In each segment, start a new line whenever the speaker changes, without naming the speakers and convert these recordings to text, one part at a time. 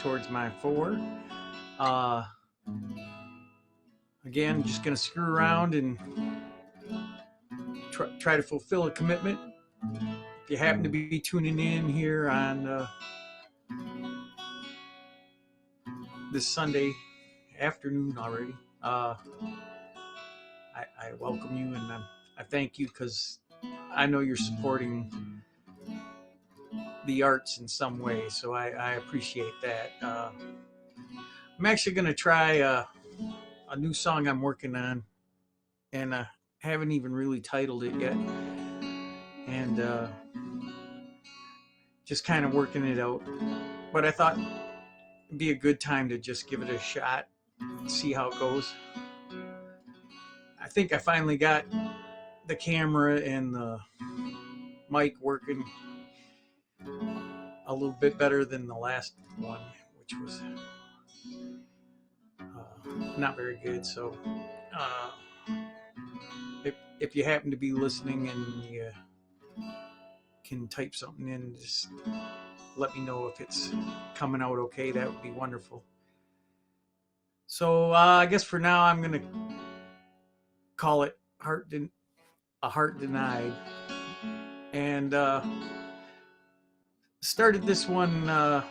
towards my 4. Again, just going to screw around and try to fulfill a commitment. If you happen to be tuning in here on this Sunday afternoon already, I welcome you, and I thank you because I know you're supporting the arts in some way, so I appreciate that. I'm actually going to try a new song I'm working on, and I haven't even really titled it yet, and just kind of working it out. But I thought it'd be a good time to just give it a shot and see how it goes. I think I finally got the camera and the mic working a little bit better than the last one, which was not very good. So if you happen to be listening and you can type something in, just let me know if it's coming out okay. That would be wonderful. So I guess for now I'm gonna call it A Heart Denied, and started this one on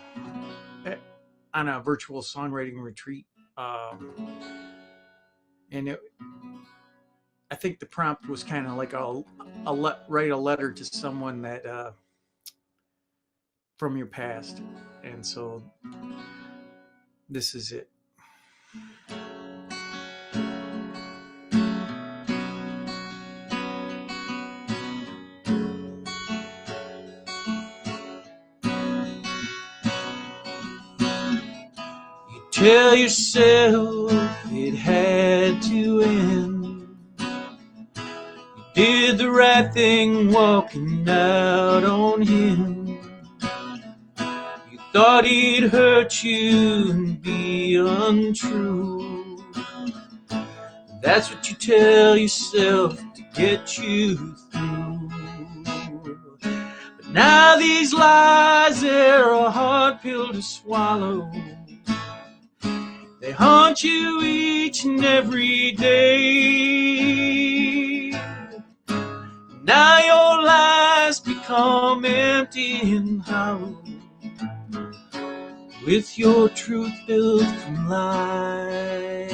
a virtual songwriting retreat, and I think the prompt was kind of like write a letter to someone that from your past, and so this is it. Tell yourself it had to end. You did the right thing walking out on him. You thought he'd hurt you and be untrue. That's what you tell yourself to get you through. But now these lies, they're a hard pill to swallow. They haunt you each and every day. Now your lies become empty and hollow, with your truth built from lies.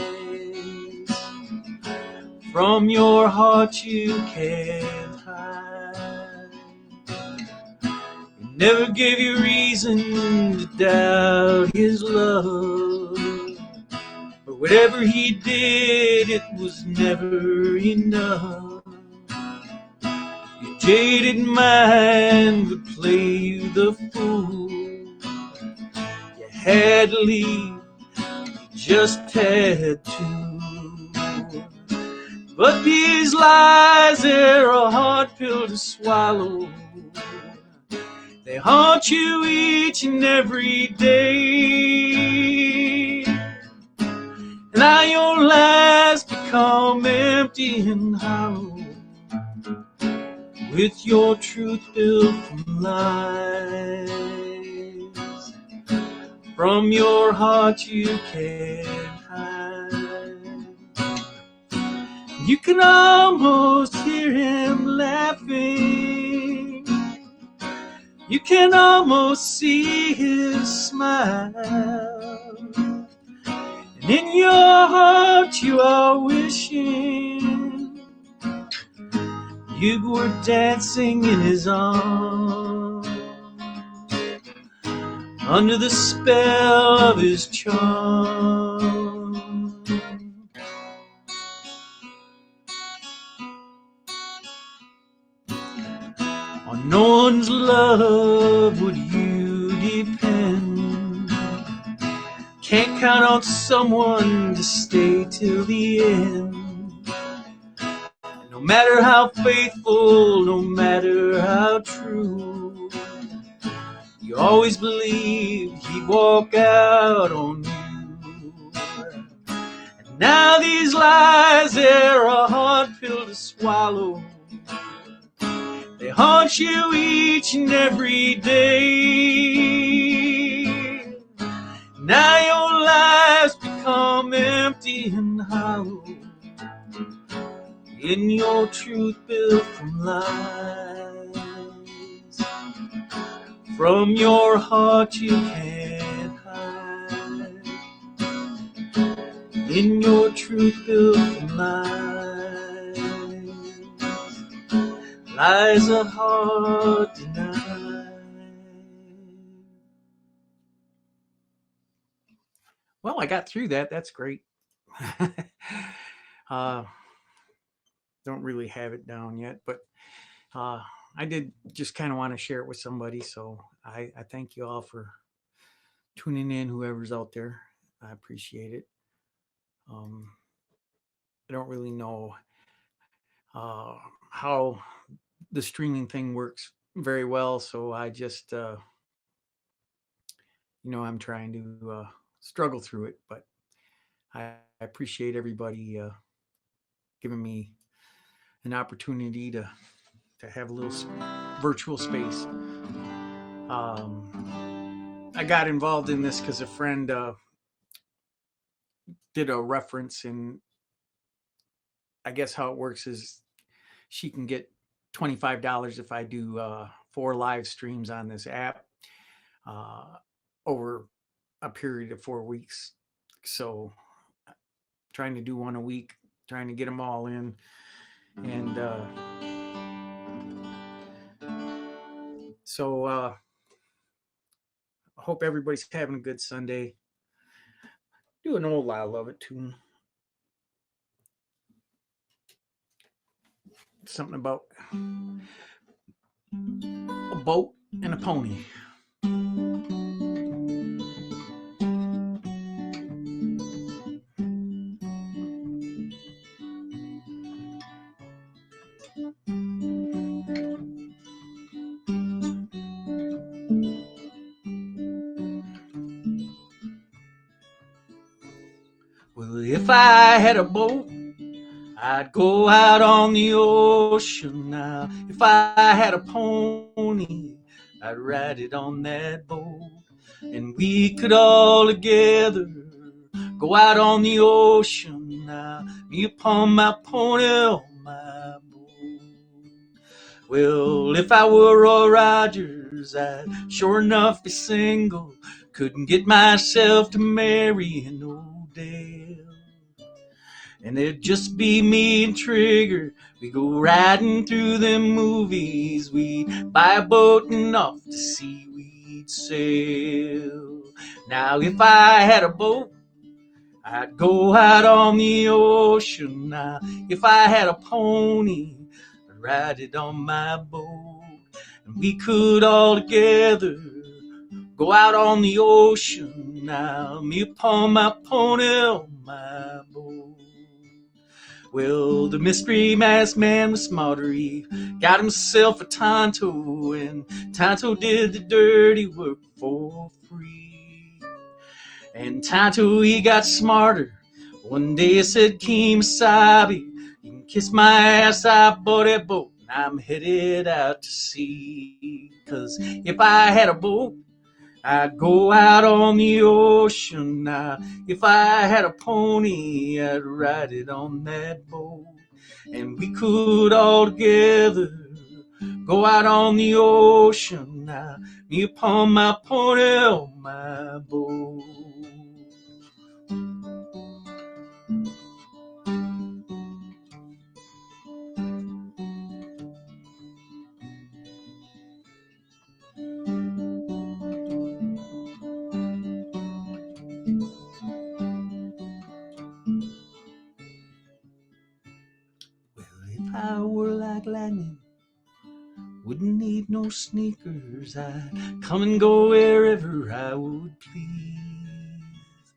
From your heart you can't hide. He never gave you reason to doubt his love. Whatever he did, it was never enough. Your jaded mind would play you the fool. You had to leave, you just had to. But these lies, they're a hard pill to swallow. They haunt you each and every day. Now your lies become empty and hollow, with your truth built from lies. From your heart you can't hide. You can almost hear him laughing. You can almost see his smile. In your heart you are wishing you were dancing in his arms, under the spell of his charm. On no one's love would you depend. Can't count on someone to stay till the end. No matter how faithful, no matter how true, you always believed he'd walk out on you. And now these lies, they're a hard pill to swallow. They haunt you each and every day. empty and hollow. In your truth built from lies, from your heart you can't hide. In your truth built from lies, lies a heart denied. Well, I got through that. That's great. Don't really have it down yet, but I did just kind of want to share it with somebody. So I thank you all for tuning in, whoever's out there. I appreciate it. I don't really know how the streaming thing works very well, so I just, I'm trying to struggle through it, but I appreciate everybody giving me an opportunity to have a little virtual space. I got involved in this because a friend did a reference, and I guess how it works is she can get $25 if I do 4 live streams on this app over a period of 4 weeks. So trying to do one a week, trying to get them all in. And so I hope everybody's having a good Sunday. Do an old I Love It tune. Something about a boat and a pony. Well, if I had a boat, I'd go out on the ocean now. If I had a pony, I'd ride it on that boat. And we could all together go out on the ocean now. Me upon my pony on my boat. Well, if I were Roy Rogers, I'd sure enough be single. Couldn't get myself to marry an Odell. And it'd just be me and Trigger. We go riding through them movies. We'd buy a boat and off to sea we'd sail. Now if I had a boat, I'd go out on the ocean. Now if I had a pony, I'd ride it on my boat. And we could all together go out on the ocean. Now me upon my pony on my boat. Well, the mystery masked man was smarter. He got himself a Tonto, and Tonto did the dirty work for free. And Tonto, he got smarter. One day he said, Kemosabe, you can kiss my ass, I bought that boat, and I'm headed out to sea. 'Cause if I had a boat, I'd go out on the ocean now. If I had a pony, I'd ride it on that boat. And we could all together go out on the ocean now. Me upon my pony on my boat. If I were like lightning, wouldn't need no sneakers. I'd come and go wherever I would please.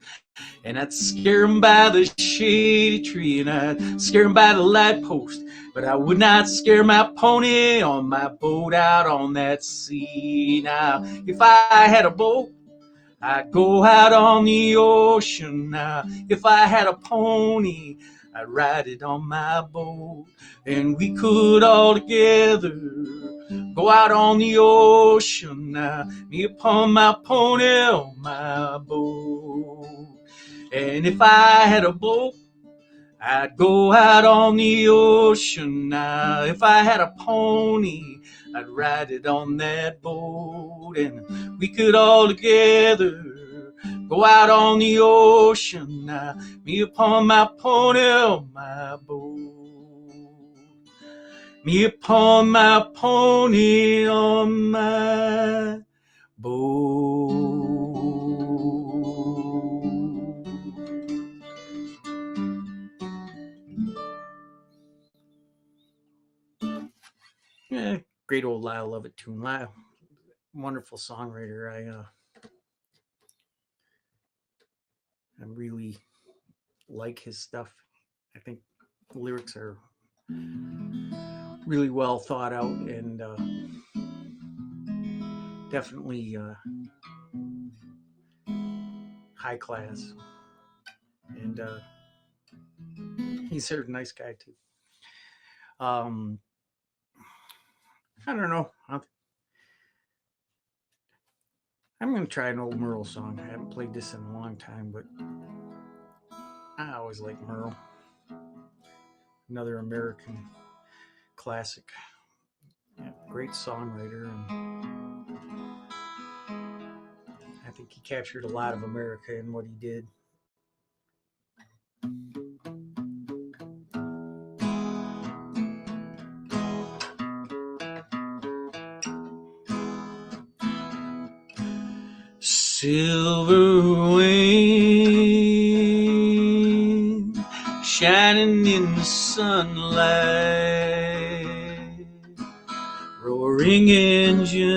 And I'd scare 'em by the shady tree, and I'd scare 'em by the light post. But I would not scare my pony on my boat out on that sea. Now, if I had a boat, I'd go out on the ocean. Now, if I had a pony, I'd ride it on my boat. And we could all together go out on the ocean now. Me upon my pony on my boat. And if I had a boat, I'd go out on the ocean now. If I had a pony, I'd ride it on that boat. And we could all together go out on the ocean now. Me upon my pony on my boat. Me upon my pony on my boat. Yeah, great old Lyle Lovett tune. Lyle, wonderful songwriter. I really like his stuff. I think the lyrics are really well thought out and definitely high class. And he's a nice guy too. I don't know. I'm going to try an old Merle song. I haven't played this in a long time, but I always like Merle. Another American classic. Yeah, great songwriter. And I think he captured a lot of America in what he did. Silver wing shining in the sunlight, roaring engine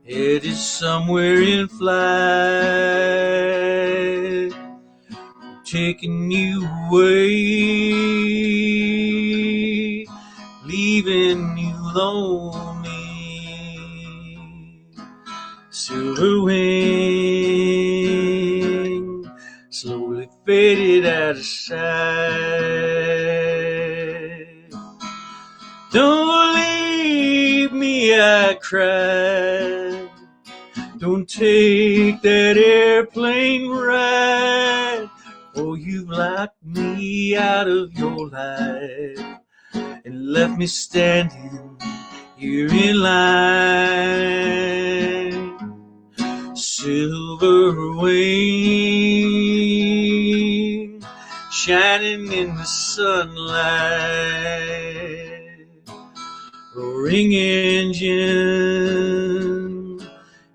headed somewhere in flight, taking you away, leaving you lonely. Silver wing slowly faded out of sight. Don't leave me, I cried. Don't take that airplane ride, or you've locked me out of your life and left me standing here in line. Silver wing shining in the sunlight, roaring engine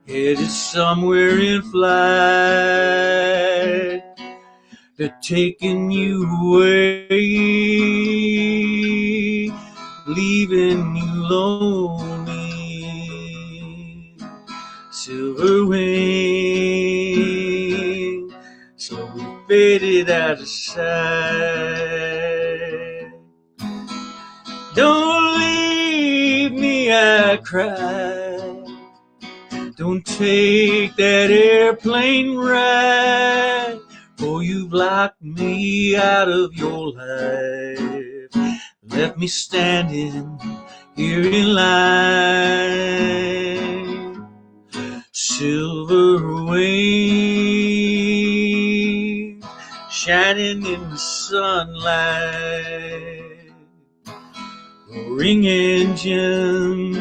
headed somewhere in flight. They're taking you away, leaving you lonely. Silver wing slowly faded out of sight. Don't leave me, I cried. Don't take that airplane ride, for you've locked me out of your life, left me standing here in line. Silver wing shining in the sunlight, roaring engines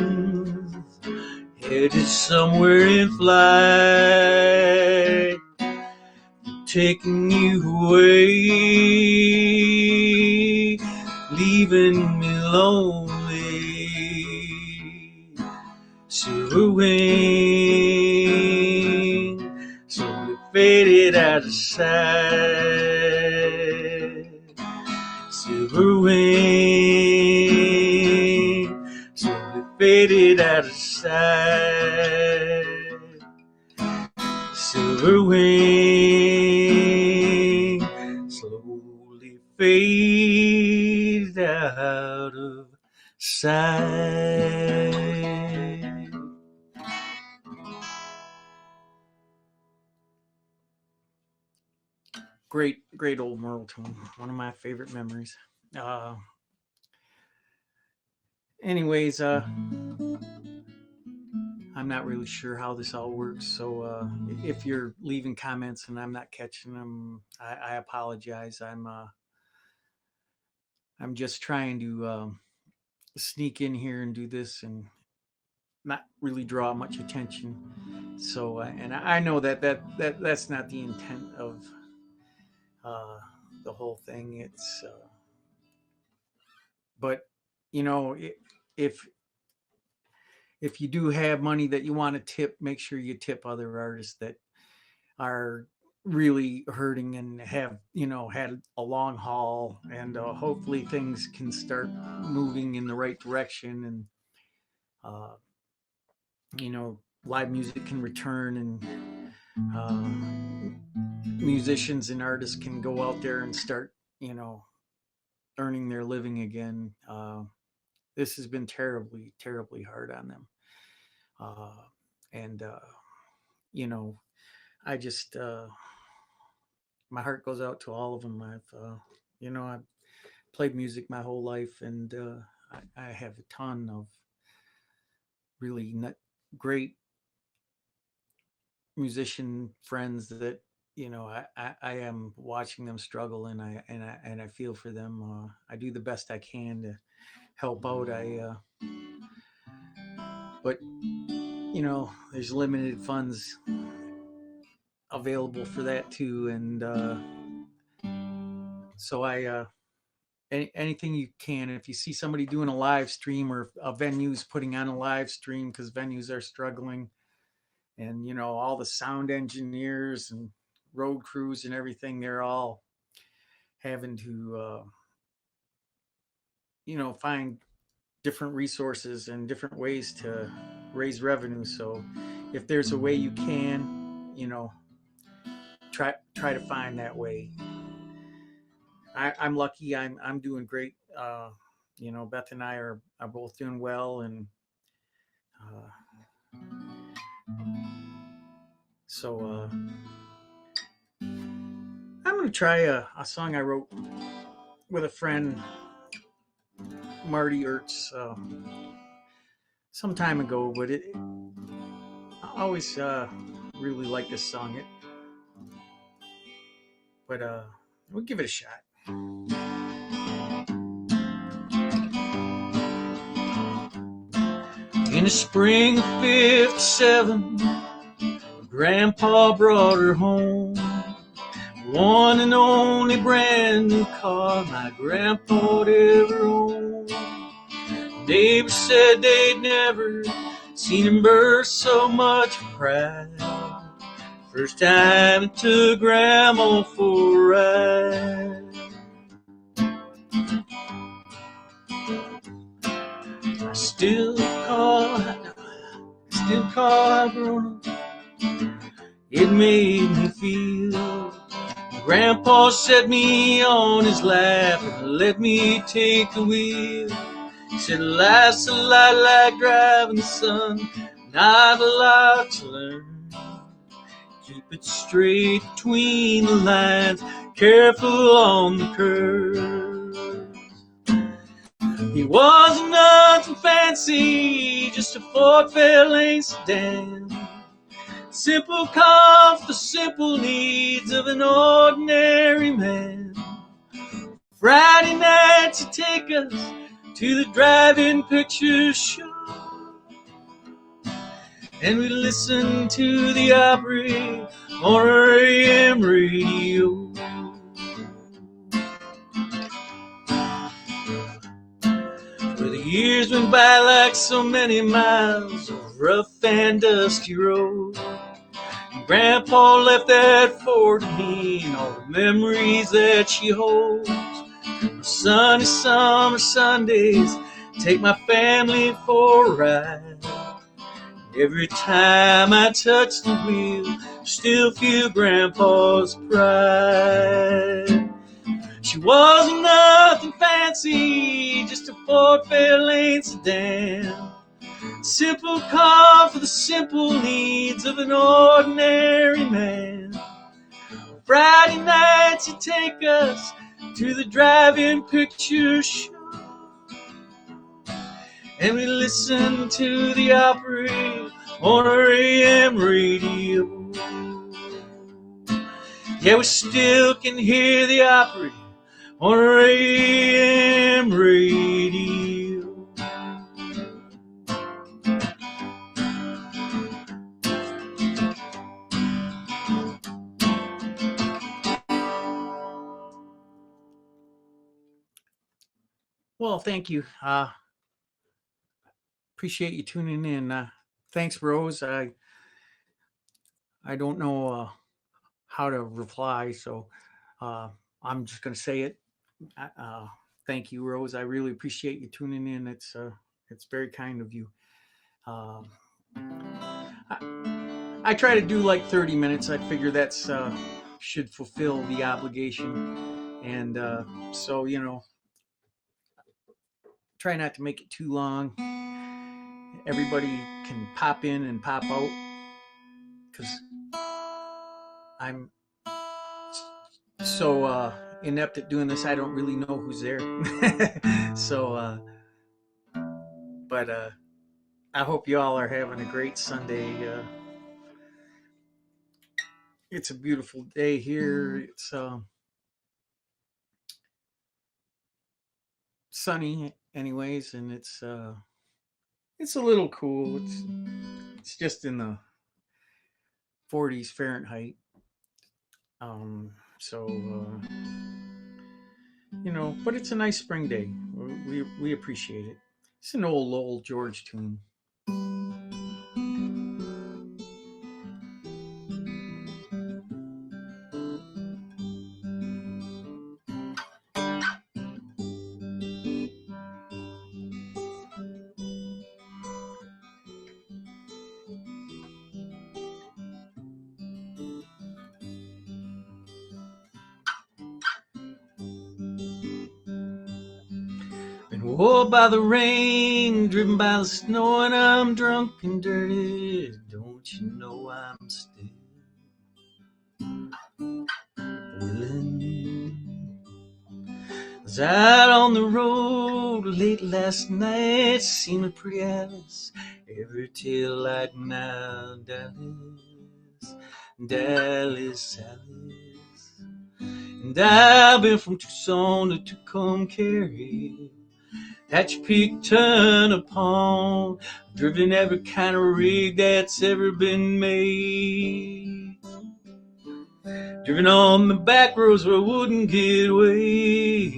headed somewhere in flight, taking you away, leaving me lonely. Silver wing slowly faded out of sight. Silver wing slowly faded out of sight. Silver wing slowly faded out of sight. Great old Merle tune. One of my favorite memories. Anyways, I'm I'm not really sure how this all works. So if you're leaving comments and I'm not catching them, I apologize. I'm just trying to sneak in here and do this and not really draw much attention. So and I know that's not the intent of uh, the whole thing. It's but you know if if you do have money that you want to tip, make sure you tip other artists that are really hurting and have had a long haul, and hopefully things can start moving in the right direction, and uh, live music can return, and musicians and artists can go out there and start earning their living again. This has been terribly hard on them, and you know I just my heart goes out to all of them. I've played music my whole life, and I have a ton of really great musician friends that I am watching them struggle, and I feel for them. I do the best I can to help out. But there's limited funds available for that too, and so anything you can. If you see somebody doing a live stream, or a venue's putting on a live stream, because venues are struggling, and all the sound engineers and road crews and everything, they're all having to find different resources and different ways to raise revenue. So if there's a way you can, try to find that way. I'm lucky. I'm doing great. Beth and I are both doing well, and so I'm gonna try a song I wrote with a friend, Marty Ertz, some time ago. But I always really like this song. But we'll give it a shot. In the spring of '57, Grandpa brought her home. One and only brand new car my grandpa'd ever owned. Neighbors said they'd never seen him burst so much pride. First time it took Grandma for a ride. I still call how grown up it made me feel. Grandpa set me on his lap and let me take the wheel. He said life's a lot like driving, son, not a lot to learn. Keep it straight between the lines, careful on the curves. He wasn't nothing fancy, just a Ford Fairlane sedan. Simple comes for simple needs of an ordinary man. Friday nights he'd take us to the drive-in picture show, and we'd listen to the Opry on our AM radio. But the years went by like so many miles of rough and dusty road. Grandpa left that for to me and all the memories that she holds. Sunny summer Sundays, take my family for a ride. Every time I touch the wheel, still feel Grandpa's pride. She wasn't nothing fancy, just a Ford Fairlane sedan. Simple car for the simple needs of an ordinary man. Friday nights he'd take us to the drive-in picture show, and we listened to the Opry on our AM radio. Yeah, we still can hear the Opry on our AM radio. Well, thank you. Appreciate you tuning in. Thanks, Rose. I don't know how to reply, so I'm just going to say it. Thank you, Rose. I really appreciate you tuning in. It's very kind of you. I try to do like 30 minutes. I figure that's should fulfill the obligation, and so try not to make it too long. Everybody can pop in and pop out because I'm so inept at doing this. I don't really know who's there. So, but I hope you all are having a great Sunday. It's a beautiful day here. It's sunny, anyways, and it's a little cool. It's just in the 40s Fahrenheit. So but it's a nice spring day. We appreciate it. It's an old George tune. Whoa, by the rain, driven by the snow, and I'm drunk and dirty. Don't you know I'm still willing? Was out on the road late last night, seen a pretty Alice, every tail like now Dallas, Alice. And I've been from Tucson to Tucumcari, Hatch Peak, Tonopah, driven every kind of rig that's ever been made. Driven on the back roads where I wouldn't get away.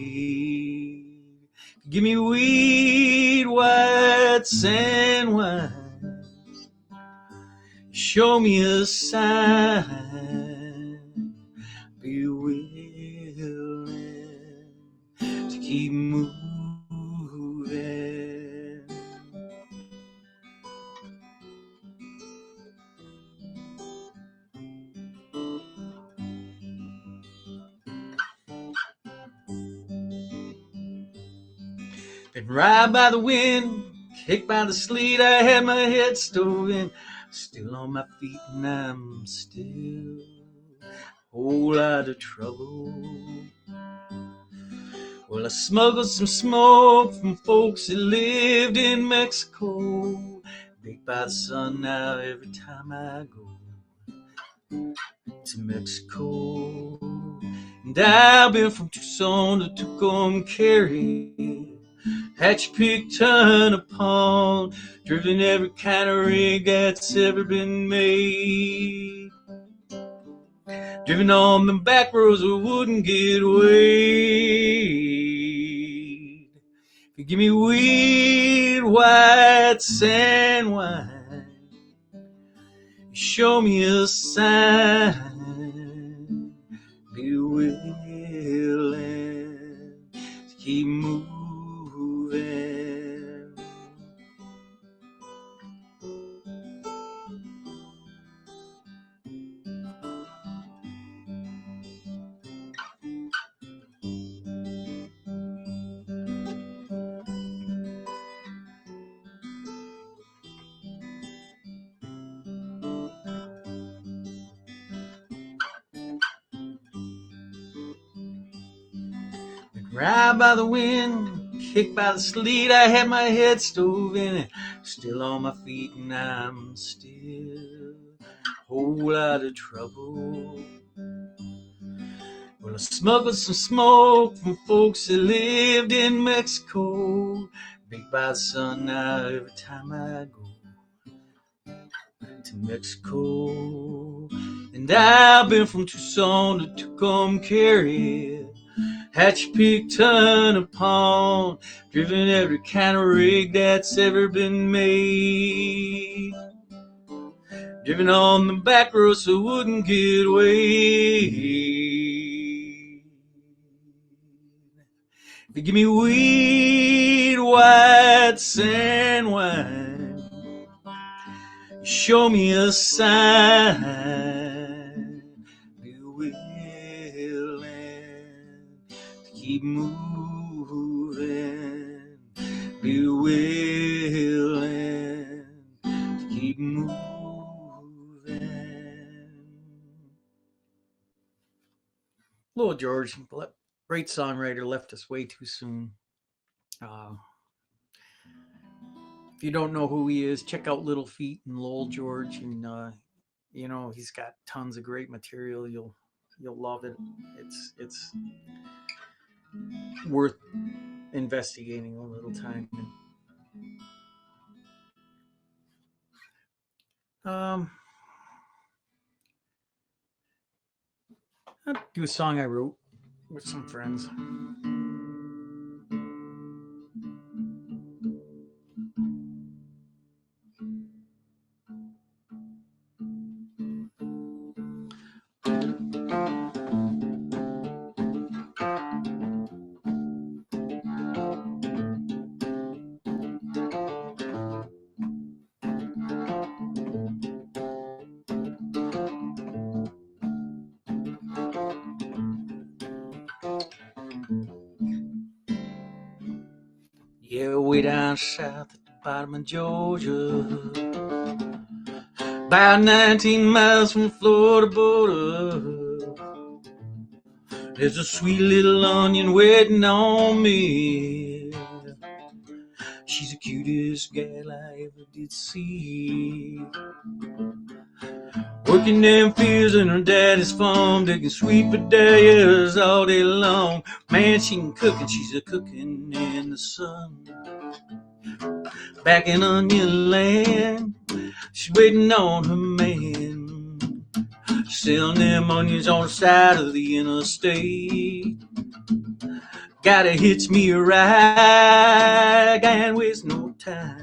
Give me weed, white sand wine. Show me a sign. Be willing to keep moving. Been ride by the wind, kicked by the sleet. I had my head stove in, still on my feet, and I'm still a whole lot of trouble. Well, I smuggled some smoke from folks that lived in Mexico. Baked by the sun now every time I go to Mexico. And I've been from Tucson to Tucumcari, Hatch Peak, Tonopah, driven every kind of rig that's ever been made. Driven on the back roads we wouldn't get away. If you give me weed, white sand wine, show me a sign. Be willing to keep moving. Ride by the wind, kicked by the sleet. I had my head stove in it, still on my feet, and I'm still whole lot of trouble. Well, I smuggled some smoke from folks that lived in Mexico. Baked by the sun now every time I go to Mexico. And I've been from Tucson to Tucumcari, Hatch Peak, Tonopah, driven every kind of rig that's ever been made. Driven on the back road so I wouldn't get away. If you give me weed, white sand wine, show me a sign, be willing to keep moving, be willing to keep moving. Lowell George, great songwriter, left us way too soon. If you don't know who he is, check out Little Feat and Lowell George, and you know he's got tons of great material. You'll love it. It's worth investigating a little time. I'll do a song I wrote with some friends. Yeah, way down south at the bottom of Georgia, about 19 miles from the Florida border, there's a sweet little onion waiting on me. She's the cutest gal I ever did see. Working them fields in her daddy's farm, digging sweet potatoes all day long. Man, she can cook and she's a cooking in the sun. Back in Onion Land, she's waiting on her man, selling them onions on the side of the interstate. Gotta hitch me a ride, can't waste no time.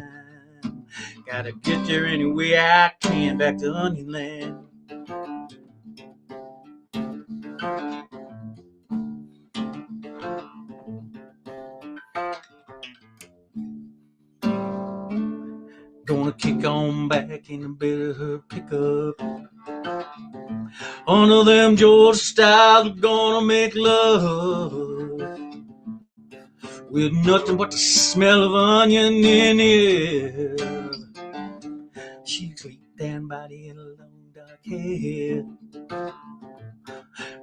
Gotta get there any way I can, back to Onion Land. Gonna kick on back in the bed of her pickup. One of them Georgia styles, we're gonna make love with nothing but the smell of onion in the air. She's laid down body in a long dark hair.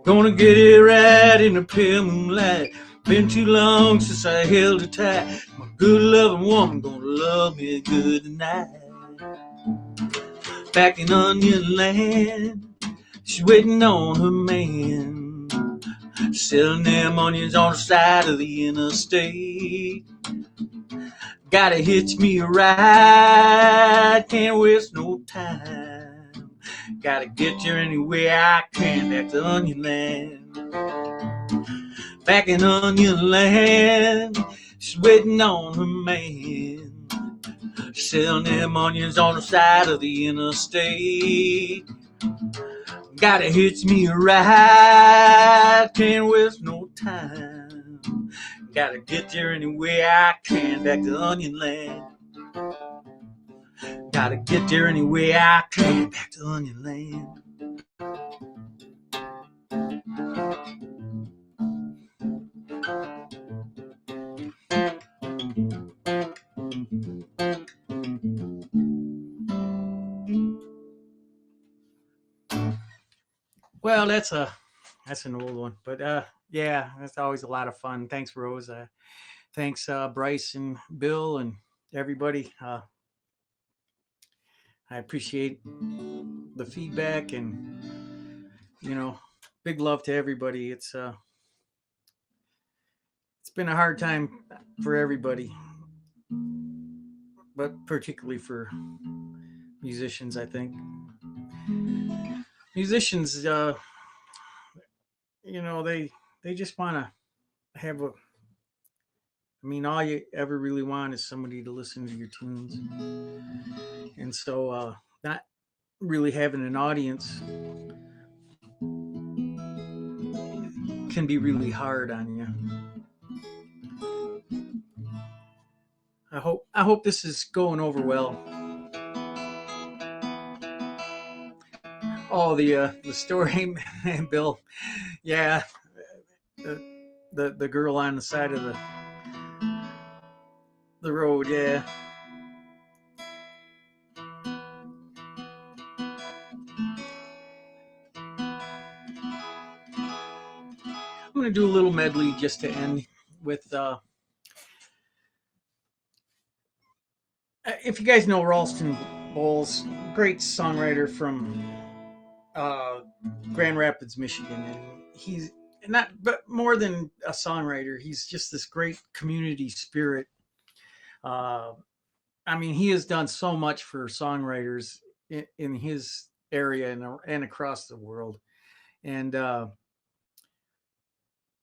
Gonna get it right in the pale moonlight. Been too long since I held her tight. My good loving woman gonna love me good tonight. Back in Onion Land, she's waiting on her man, selling them onions on the side of the interstate. Gotta hitch me a ride, can't waste no time. Gotta get there any way I can, back to Onion Land. Back in Onion Land, she's waiting on her man, selling them onions on the side of the interstate. Gotta hitch me a ride, can't waste no time. Gotta get there any way I can, back to Onion Land. Gotta get there any way I can, back to Onion Land. Well, that's an old one, but yeah, that's always a lot of fun. Thanks, Rose. Thanks, Bryce and Bill and everybody. I appreciate the feedback, and big love to everybody. It's been a hard time for everybody, but particularly for musicians. I think musicians, they just want to have a. I mean, all you ever really want is somebody to listen to your tunes, and so not really having an audience can be really hard on you. I hope this is going over well. Oh, the story, Bill. Yeah, the girl on the side of the road. Yeah. I'm gonna do a little medley just to end with. If you guys know Ralston Bowles, great songwriter from Grand Rapids, Michigan, and he's not, but more than a songwriter, he's just this great community spirit. I mean, he has done so much for songwriters in his area and across the world. And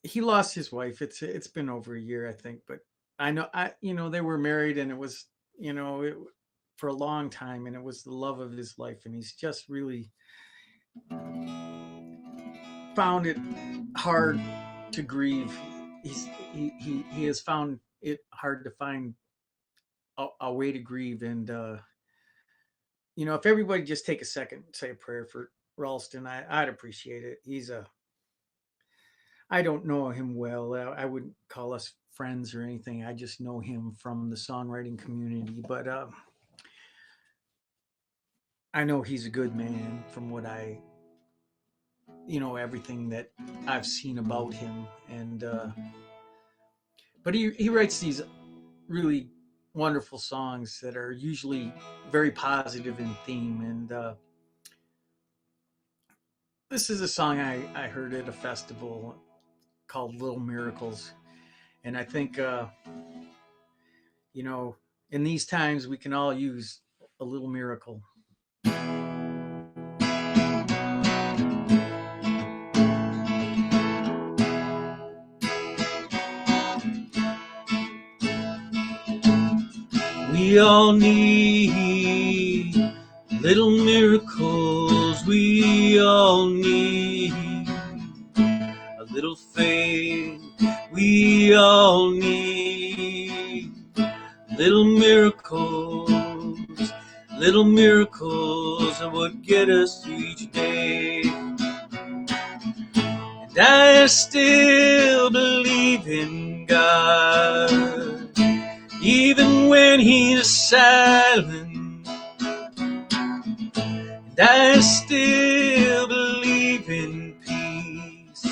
he lost his wife. It's been over a year, I think, but I know they were married, and it was for a long time, and it was the love of his life, and he's just really found it hard to grieve. He has found it hard to find a way to grieve, and if everybody just take a second and say a prayer for Ralston, I'd appreciate it. I don't know him well. I wouldn't call us friends or anything. I just know him from the songwriting community, but I know he's a good man from what everything that I've seen about him. And but he writes these really wonderful songs that are usually very positive in theme. And this is a song I heard at a festival called Little Miracles. And I think, in these times, we can all use a little miracle. We all need little miracles. We all need a little faith. We all need little miracles. Little miracles are what get us through each day. And I still believe in God, even when He's silent. And I still believe in peace,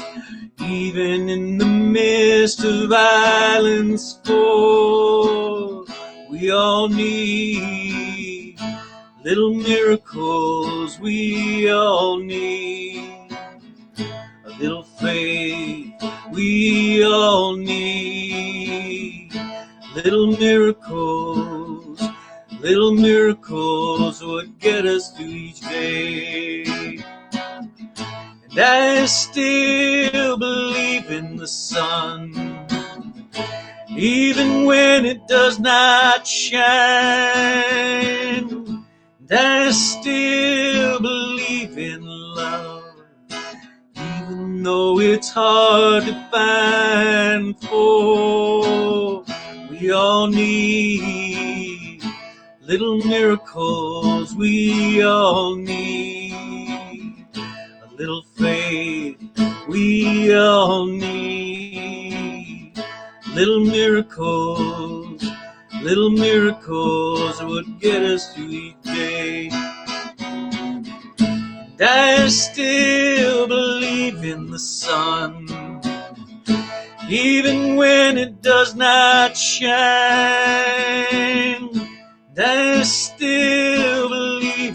even in the midst of violence. For we all need little miracles. We all need a little faith. We all need little miracles. Little miracles what get us through each day. And I still believe in the sun, even when it does not shine. And I still believe in love, even though it's hard to find. For we all need little miracles. We all need a little faith. We all need little miracles. Little miracles are what get us through each day. And I still believe in the sun, even when it does not shine. And I still believe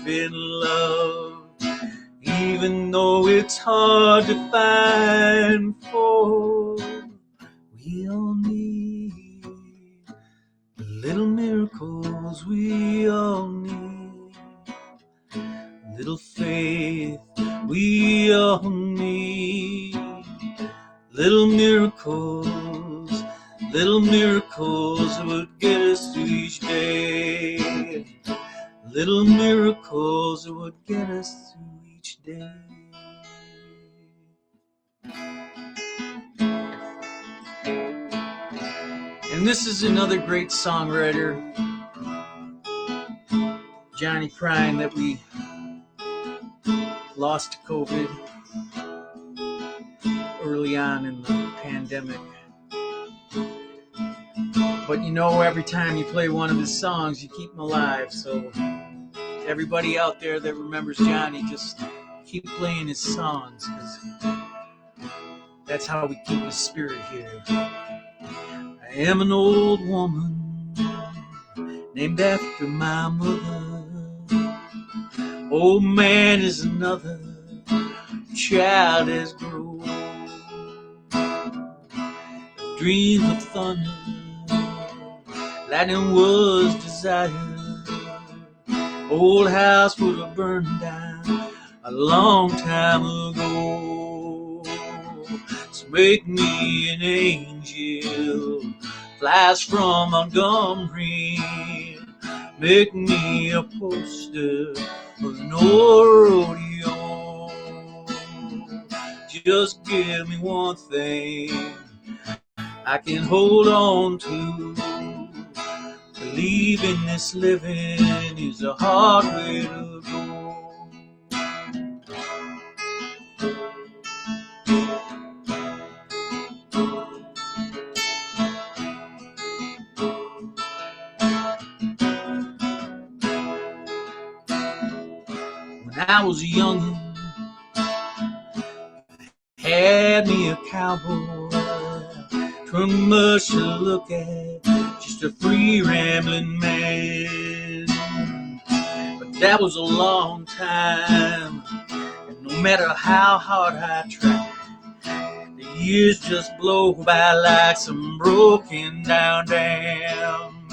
though it's hard to find, for we all need little miracles. We all need little faith. We all need little miracles. Little miracles would get us through each day. Little miracles would get us through each day. And this is another great songwriter, Johnny Prine, that we lost to COVID early on in the pandemic. But you know, every time you play one of his songs, you keep him alive. So everybody out there that remembers Johnny, just keep playing his songs, because that's how we keep his spirit here. I am an old woman named after my mother. Old man is another child has grown. Dreams of thunder, lightning was desired. Old house would have burned down a long time ago. So make me an angel, flies from Montgomery. Make me a poster of an old rodeo. Just give me one thing I can hold on to. Believing this living is a hard way to go. When I was young, had me a cowboy, too much to look at, just a free rambling man. But that was a long time, and no matter how hard I tried, the years just blow by like some broken down dam.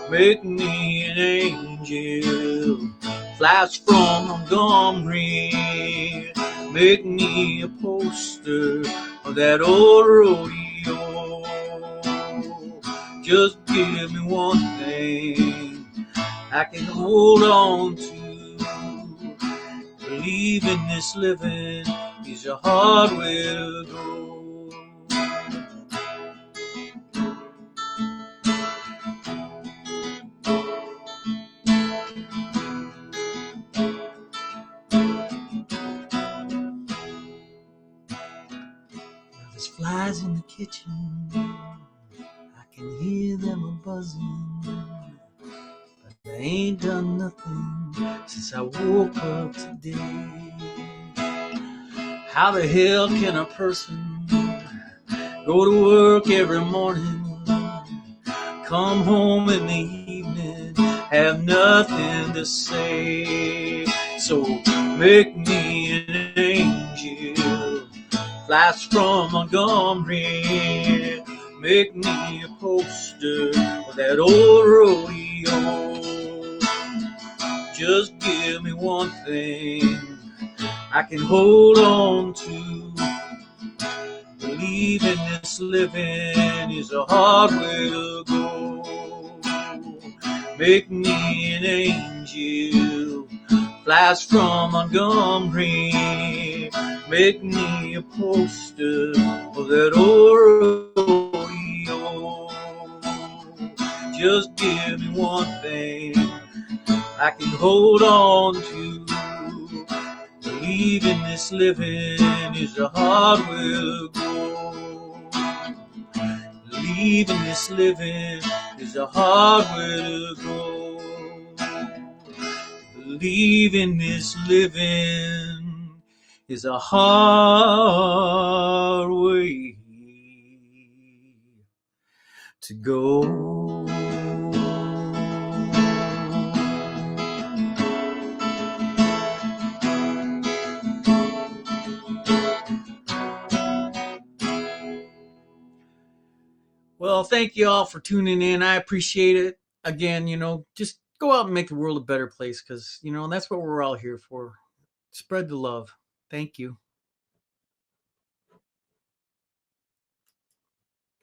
Make me an angel, flies from Montgomery. Make me a poster of that old rodeo. Just give me one thing I can hold on to. Believing this living is a hard way to go. There's flies in the kitchen, I can hear them a-buzzing, but I ain't done nothing since I woke up today. How the hell can a person go to work every morning, come home in the evening, have nothing to say? So make me an angel, flies from Montgomery. Make me a poster of that old rodeo. Just give me one thing I can hold on to. Believing this living is a hard way to go. Make me an angel, flies from Montgomery. Make me a poster of that old rodeo. Just give me one thing I can hold on to. Believing this living is a hard way to go. Believing this living is a hard way to go. Believing this living is a hard way to go. Well, thank you all for tuning in. I appreciate it. Again, just go out and make the world a better place because, that's what we're all here for. Spread the love. Thank you.